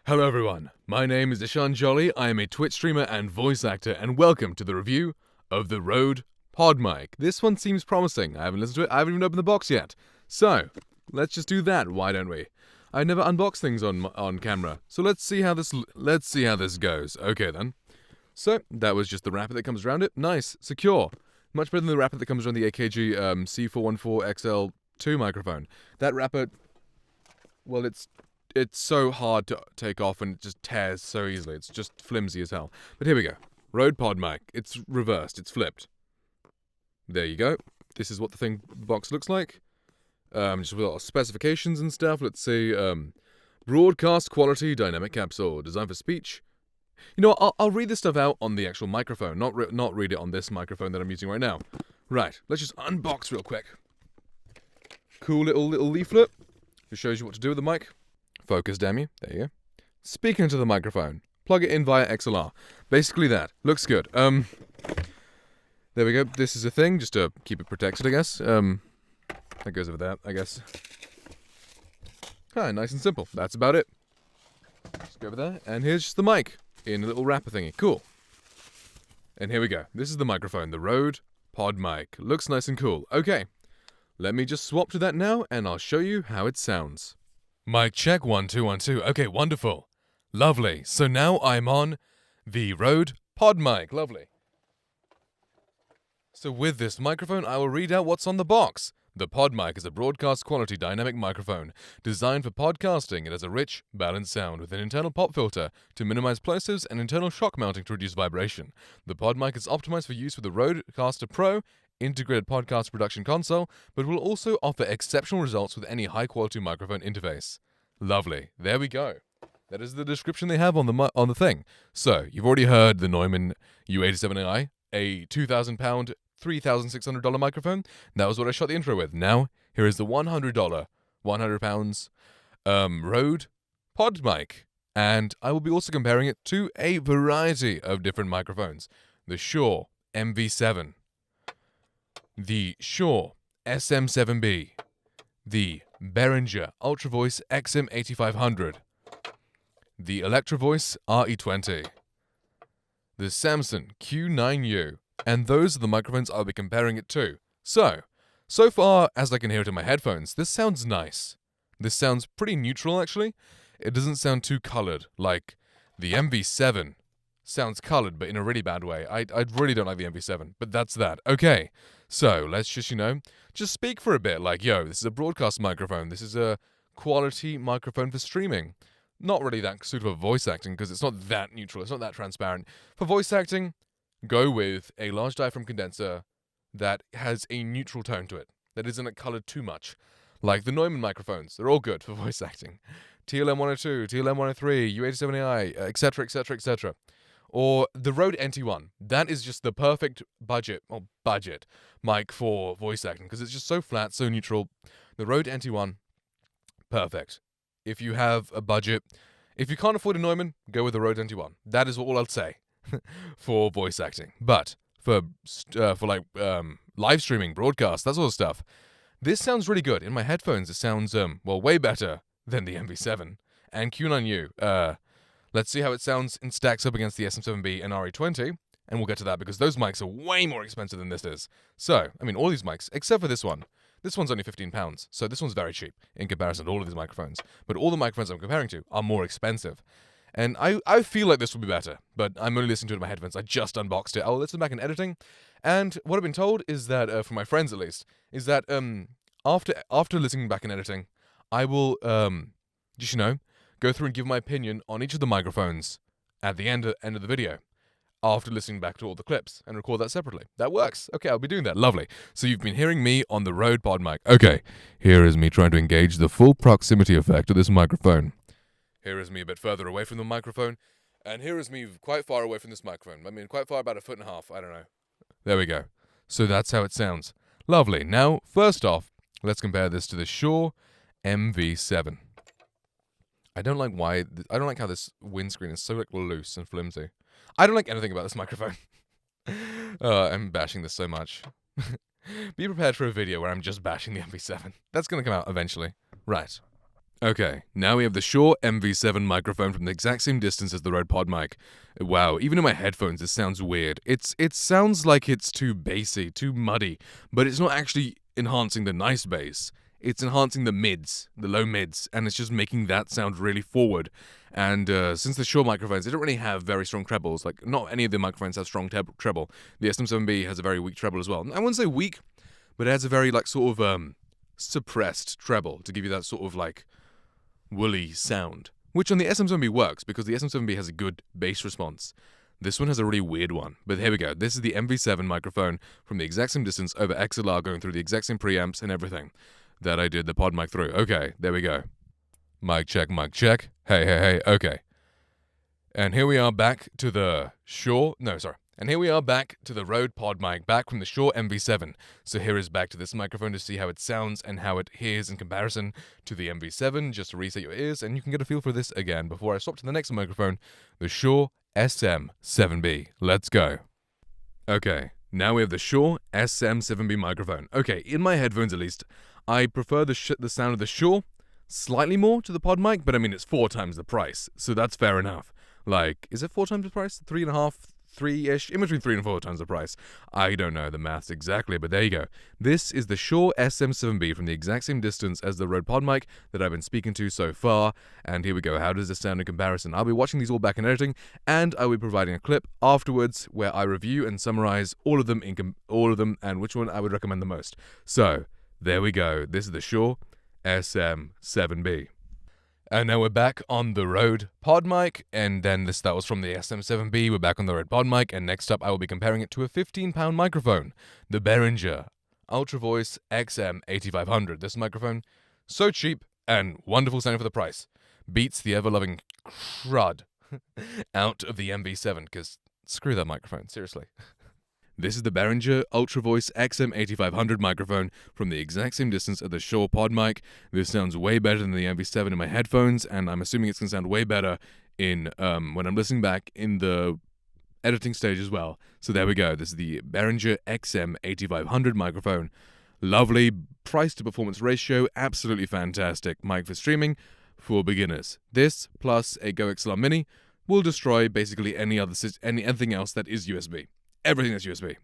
Hello everyone, my name is Ishan Jolly, I am a Twitch streamer and voice actor, and welcome to the review of the Rode Podmic. This one seems promising. I haven't listened to it, I haven't even opened the box yet. So, let's just do that, why don't we? I never unbox things on camera, so let's see how this goes. Okay then. So, that was just the wrapper that comes around it. Nice, secure. Much better than the wrapper that comes around the AKG C414XL2 microphone. That wrapper, well, it's so hard to take off and it just tears so easily. It's just flimsy as hell. But here we go. Rode Podmic. It's reversed. It's flipped. There you go. This is what the box looks like. Just with a lot of specifications and stuff. Let's see. Broadcast quality dynamic capsule. Designed for speech. You know what? I'll read this stuff out on the actual microphone. Not read it on this microphone that I'm using right now. Right. Let's just unbox real quick. Cool little leaflet. It shows you what to do with the mic. Focus, damn you. There you go. Speak into the microphone. Plug it in via XLR. Basically that. Looks good. There we go. This is a thing, just to keep it protected, I guess. That goes over there, I guess. Ah, nice and simple. That's about it. Just go over there, and here's just the mic in a little wrapper thingy. Cool. And here we go. This is the microphone, the Rode Podmic. Looks nice and cool. Okay. Let me just swap to that now, and I'll show you how it sounds. Mic check, 1 2 1 2. Okay, wonderful. Lovely. So now I'm on the Rode Podmic. Lovely. So with this microphone, I will read out what's on the box. The Podmic is a broadcast quality dynamic microphone. Designed for podcasting, it has a rich, balanced sound with an internal pop filter to minimize plosives and internal shock mounting to reduce vibration. The Podmic is optimized for use with the Rodecaster Pro integrated podcast production console, but will also offer exceptional results with any high-quality microphone interface. Lovely. There we go. That is the description they have on the thing. So, you've already heard the Neumann U87AI, a £2,000, $3,600 microphone. That was what I shot the intro with. Now, here is the £100, £100 Rode Podmic. And I will be also comparing it to a variety of different microphones. The Shure MV7, the Shure SM7B, the Berhinger Ultravoice XM8500, the Electrovoice RE20, the Samson Q9U, and those are the microphones I'll be comparing it to. So far as I can hear it in my headphones, this sounds nice. This sounds pretty neutral actually. It doesn't sound too colored, like the MV7 sounds colored, but in a really bad way. I really don't like the MV7, but that's that. Okay, so let's just, just speak for a bit, like, yo, this is a broadcast microphone. This is a quality microphone for streaming. Not really that suitable for voice acting, because it's not that neutral, it's not that transparent. For voice acting, go with a large diaphragm condenser that has a neutral tone to it, that isn't colored too much. Like the Neumann microphones, they're all good for voice acting. TLM102, TLM103, U87AI, etc., etc., etc. Or the Rode NT1. That is just the perfect budget mic for voice acting because it's just so flat, so neutral. The Rode NT1, perfect. If you have a budget, if you can't afford a Neumann, go with the Rode NT1. That is all I'll say for voice acting. But for live streaming, broadcast, that sort of stuff, this sounds really good. In my headphones, it sounds way better than the MV7 and Q9U. Let's see how it sounds and stacks up against the SM7B and RE20, and we'll get to that because those mics are way more expensive than this is. So, I mean, all these mics, except for this one. This one's only £15, so this one's very cheap in comparison to all of these microphones. But all the microphones I'm comparing to are more expensive. And I feel like this will be better, but I'm only listening to it in my headphones. I just unboxed it. I'll listen back in editing. And what I've been told is that, from my friends at least, is that after listening back in editing, I will, go through and give my opinion on each of the microphones at the end of the video after listening back to all the clips and record that separately. That works. Okay, I'll be doing that. Lovely. So you've been hearing me on the Rode Podmic. Okay, here is me trying to engage the full proximity effect of this microphone. Here is me a bit further away from the microphone, and here is me quite far away from this microphone. I mean, quite far, about 1.5 feet, I don't know. There we go. So that's how it sounds. Lovely. Now, first off, let's compare this to the Shure MV7. I don't like how this windscreen is so loose and flimsy. I don't like anything about this microphone. I'm bashing this so much. Be prepared for a video where I'm just bashing the MV7. That's going to come out eventually. Right. Okay, now we have the Shure MV7 microphone from the exact same distance as the Rode Podmic. Wow, even in my headphones it sounds weird. It sounds like it's too bassy, too muddy, but it's not actually enhancing the nice bass. It's enhancing the mids, the low mids, and it's just making that sound really forward. And since the Shure microphones, they don't really have very strong trebles. Like, not any of the microphones have strong treble. The SM7B has a very weak treble as well. I wouldn't say weak, but it has a very, like, sort of, suppressed treble to give you that sort of, like, woolly sound, which on the SM7B works because the SM7B has a good bass response. This one has a really weird one, but here we go. This is the MV7 microphone from the exact same distance over XLR, going through the exact same preamps and everything that I did the Podmic through. Okay, there we go. Mic check, mic check. Hey, okay. And here we are back to the And here we are back to the Rode Podmic, back from the Shure MV7. So here is back to this microphone to see how it sounds and how it hears in comparison to the MV7, just to reset your ears, and you can get a feel for this again before I swap to the next microphone, the Shure SM7B. Let's go. Okay, now we have the Shure SM7B microphone. Okay, in my headphones at least, I prefer the sound of the Shure slightly more to the Podmic, but I mean it's 4 times the price, so that's fair enough. Like, is it 4 times the price? 3.5? 3-ish, in between 3 and 4 times the price. I don't know the maths exactly, but there you go. This is the Shure SM7B from the exact same distance as the Rode Podmic that I've been speaking to so far, and here we go. How does this sound in comparison? I'll be watching these all back in editing, and I will be providing a clip afterwards where I review and summarize all of them and which one I would recommend the most. So, there we go. This is the Shure SM7B. And now we're back on the Rode Podmic, and then that was from the SM7B. We're back on the Rode Podmic, and next up I will be comparing it to a 15-pound microphone, the Berhinger Ultravoice XM8500. This microphone, so cheap and wonderful sounding for the price. Beats the ever-loving crud out of the MV7, because screw that microphone, seriously. This is the Berhinger Ultravoice XM8500 microphone from the exact same distance as the Shure Podmic. This sounds way better than the MV7 in my headphones, and I'm assuming it's going to sound way better in when I'm listening back in the editing stage as well. So there we go. This is the Berhinger XM8500 microphone. Lovely price to performance ratio, absolutely fantastic mic for streaming for beginners. This plus a Go XLR Mini will destroy basically anything else that is USB. Everything that's USB.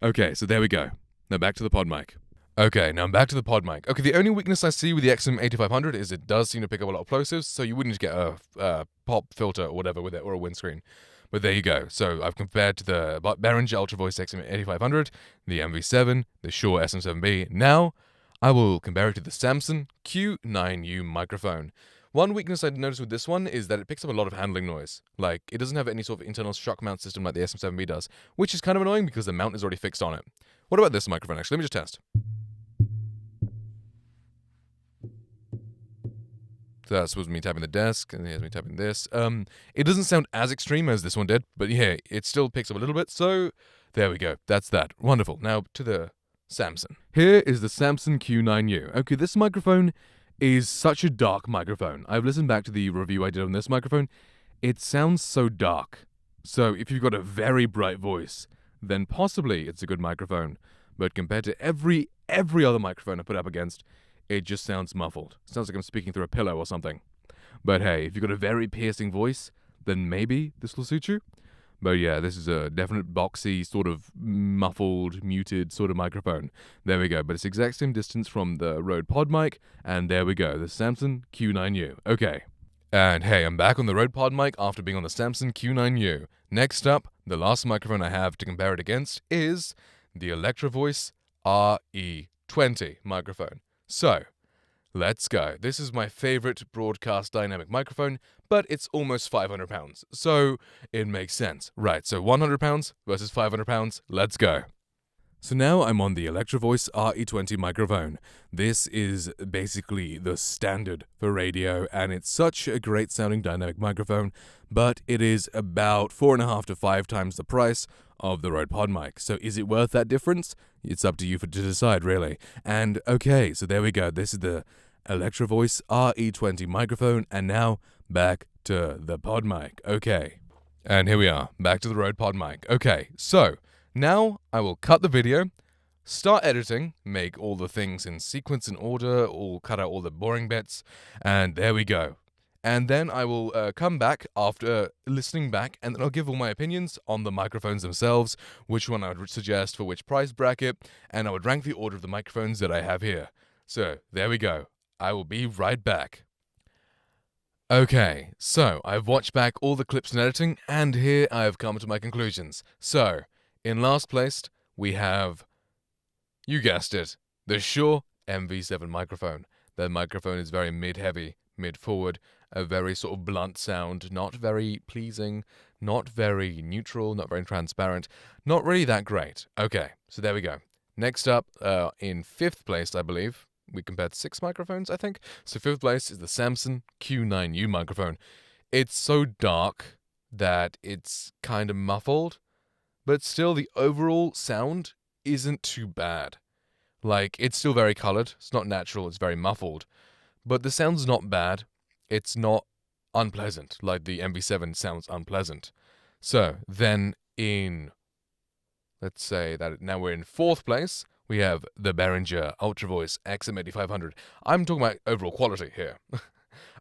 Okay, so there we go. Now back to the Podmic. Okay, now I'm back to the Podmic. Okay, the only weakness I see with the XM8500 is it does seem to pick up a lot of plosives, so you wouldn't get a pop filter or whatever with it, or a windscreen. But there you go. So I've compared to the Berhinger Ultravoice XM8500, the MV7, the Shure SM7B. Now I will compare it to the Samson Q9U microphone. One weakness I noticed with this one is that it picks up a lot of handling noise. Like, it doesn't have any sort of internal shock mount system like the SM7B does, which is kind of annoying because the mount is already fixed on it. What about this microphone, actually? Let me just test. So that's supposed to be me tapping the desk, and here's me tapping this. It doesn't sound as extreme as this one did, but yeah, it still picks up a little bit, so there we go. That's that. Wonderful. Now to the Samson. Here is the Samson Q9U. Okay, this microphone is such a dark microphone. I've listened back to the review I did on this microphone. It sounds so dark. So if you've got a very bright voice, then possibly it's a good microphone. But compared to every other microphone I put up against, it just sounds muffled. It sounds like I'm speaking through a pillow or something. But hey, if you've got a very piercing voice, then maybe this will suit you. But yeah, this is a definite boxy, sort of muffled, muted sort of microphone. There we go. But it's the exact same distance from the Rode Podmic, and there we go, the Samson Q9U. Okay. And hey, I'm back on the Rode Podmic after being on the Samson Q9U. Next up, the last microphone I have to compare it against is the Electrovoice RE20 microphone. So, let's go. This is my favorite broadcast dynamic microphone, but it's almost £500. So, it makes sense. Right, so £100 versus £500. Let's go. So now I'm on the Electrovoice RE20 microphone. This is basically the standard for radio, and it's such a great sounding dynamic microphone, but it is about 4.5 to 5 times the price of the Rode Podmic. So is it worth that difference? It's up to you to decide, really. And okay, so there we go. This is the Electrovoice RE20 microphone, and now back to the Podmic. Okay. And here we are, back to the Rode Podmic. Okay, so now I will cut the video, start editing, make all the things in sequence and order, cut out all the boring bits, and there we go. And then I will come back after listening back, and then I'll give all my opinions on the microphones themselves, which one I would suggest for which price bracket, and I would rank the order of the microphones that I have here. So, there we go. I will be right back. Okay, so I've watched back all the clips and editing, and here I have come to my conclusions. So, in last place, we have, you guessed it, the Shure MV7 microphone. The microphone is very mid-heavy, mid-forward, a very sort of blunt sound, not very pleasing, not very neutral, not very transparent, not really that great. Okay, so there we go. Next up, in 5th place, I believe, we compared 6 microphones, I think. So 5th place is the Samson Q9U microphone. It's so dark that it's kind of muffled, but still the overall sound isn't too bad. Like, it's still very colored, it's not natural, it's very muffled, but the sound's not bad. It's not unpleasant, like the MV7 sounds unpleasant. So, then let's say that now we're in 4th place, we have the Berhinger Ultravoice XM8500. I'm talking about overall quality here.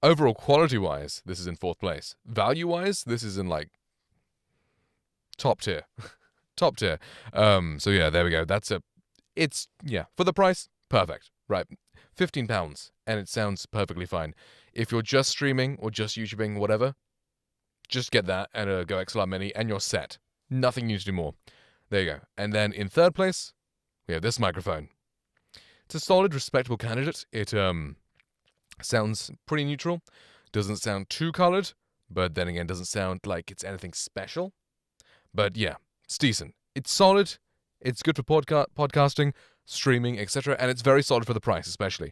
Overall quality-wise, this is in 4th place. Value-wise, this is in, like, top tier. Top tier. So yeah, there we go. For the price, perfect. Right, £15, and it sounds perfectly fine. If you're just streaming or just YouTubing, whatever, just get that and a Go XLR Mini, and you're set. Nothing you need to do more. There you go. And then in 3rd place, we have this microphone. It's a solid, respectable candidate. It sounds pretty neutral. Doesn't sound too colored, but then again, doesn't sound like it's anything special. But yeah, it's decent. It's solid. It's good for podcasting, streaming, etc. And it's very solid for the price, especially.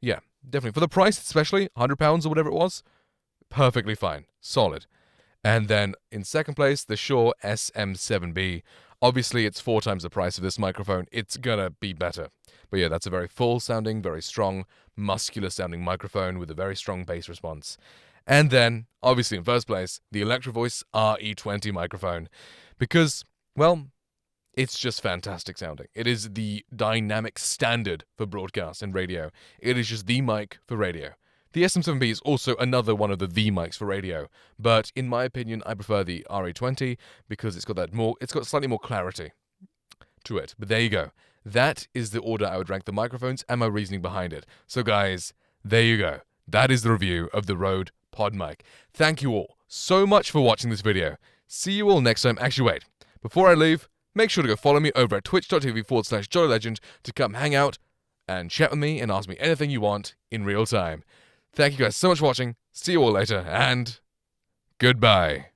Yeah, definitely. For the price, especially, £100 or whatever it was, perfectly fine. Solid. And then in 2nd place, the Shure SM7B. Obviously, it's 4 times the price of this microphone. It's gonna be better. But yeah, that's a very full-sounding, very strong, muscular-sounding microphone with a very strong bass response. And then, obviously in 1st place, the Electrovoice RE20 microphone. Because, well, it's just fantastic sounding. It is the dynamic standard for broadcast and radio. It is just the mic for radio. The SM7B is also another one of the mics for radio, but in my opinion, I prefer the RE20 because it's got slightly more clarity to it. But there you go. That is the order I would rank the microphones and my reasoning behind it. So guys, there you go. That is the review of the Rode Podmic. Thank you all so much for watching this video. See you all next time. Actually, wait. Before I leave, make sure to go follow me over at twitch.tv/JollyLegend to come hang out and chat with me and ask me anything you want in real time. Thank you guys so much for watching. See you all later, and goodbye.